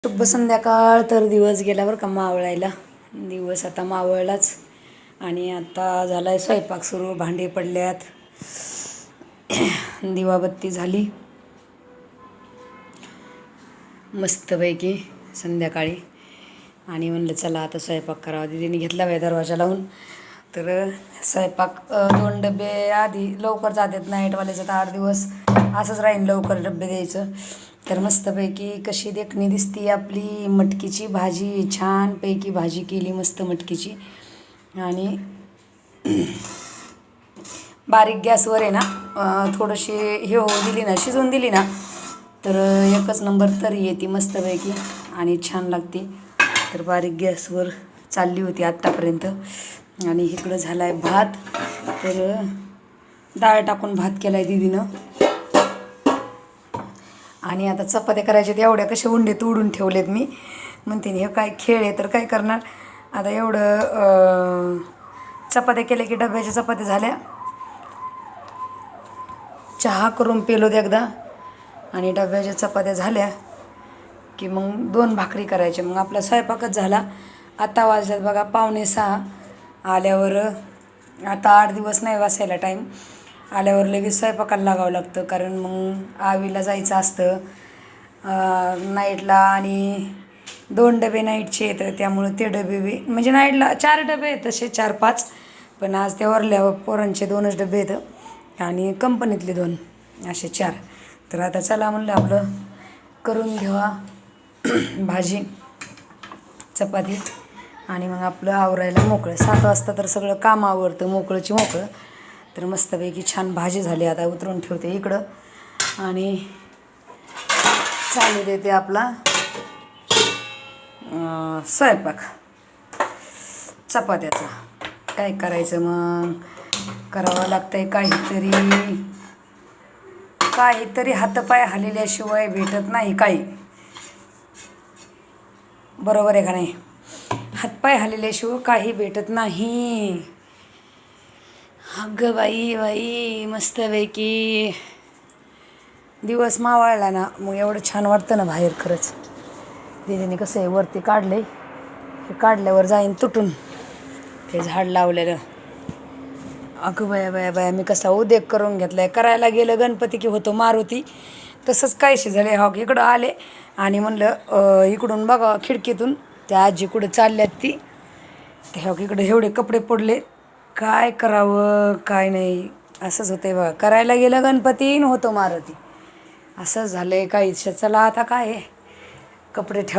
शुभ संध्याकाळ. तर दिवस गेल्यावर का मावळायला, दिवस आता मावळलाच आणि आता झालाय स्वयंपाक सुरू. भांडे पडल्यात, दिवाबत्ती झाली मस्तपैकी संध्याकाळी. आणि म्हणलं चला आता स्वयंपाक करावा. दिदीने घेतला बाय दरवाजा लावून. तर स्वयंपाक 2 डबे आधी लवकर जातात नाईटवाल्याचं. तर 8 दिवस असंच राहीन लवकर डबे द्यायचं. तर मस्तपैकी कशी देखणी दिसती आपली मटकीची भाजी. छानपैकी भाजी केली मस्त मटकीची. आणि बारीक गॅसवर आहे ना, थोडीशी हे होऊ दिली ना, शिजवून दिली ना, तर एकच नंबर तरी येते मस्तपैकी आणि छान लागते. तर बारीक गॅसवर चालली होती आत्तापर्यंत. आणि इकडं झाला आहे भात. तर डाळ टाकून भात केला आहे दीदीनं. आणि आता चपात्या करायच्या. एवढ्या कशा उंडे तोडून ठेवलेत मी. म्हणते हे काय खेळ आहे तर काय करणार. आता एवढं चपात्या केल्या की डब्याच्या चपात्या झाल्या. चहा करून पेलोत एकदा आणि डब्याच्या चपात्या झाल्या की मग 2 भाकरी करायच्या. मग आपला स्वयंपाकच झाला. आता वाजल्यात बघा 5:45. आल्यावर आता 8 दिवस नाही वाचायला टाईम. आल्यावर लगेच स्वयंपाकाला लागावं लागतं. कारण मग आवीला जायचं असतं नाईटला. आणि 2 डबे नाईटचे येतं, त्यामुळं ते डबे बी म्हणजे नाईटला 4 डबे आहेत तसे 4-5. पण आज त्या वरल्या पोरांचे 2च डबे येतं आणि कंपनीतले 2 असे 4. तर आता चला म्हणलं आपलं करून घ्यावा भाजी चपाती आणि मग आपलं आवरायला मोकळं. 7 वाजता तर सगळं काम आवरतं मोकळंची मोकळं. तर मस्तपैकी छान भाजी झाली. आता उतरून ठेवते इकडं आणि चालू देते आपला स्वयंपाक चपात्याचा. काय करायचं मग, करावं लागतंय काहीतरी हातपाय हलल्याशिवाय भेटत नाही काही. बरोबर आहे का नाही. हातपाय हलल्याशिवाय काही भेटत नाही. अगं बाई मस्तपैकी दिवस मावळला ना, मग एवढं छान वाटतं ना बाहेर. खरंच दीदीने कसं आहे वरती काढले, हे काढल्यावर जाईन तुटून ते झाड लावलेलं. अगं बाया मी कसा उद्योग करून घेतलाय. करायला गेलं गणपती की होतो मारुती. तसंच कायशी झाले. हो इकडं आले आणि म्हणलं इकडून बघा खिडकीतून त्या आजी कुठं चालल्यात ती. ते हो इकडे एवढे कपडे पडले, काय करावं काय नाही असंच होतंय बघा. करायला गेलं गणपती होतो मारुती, असंच झालंय काहीच. चला आता काय कपडे ठेव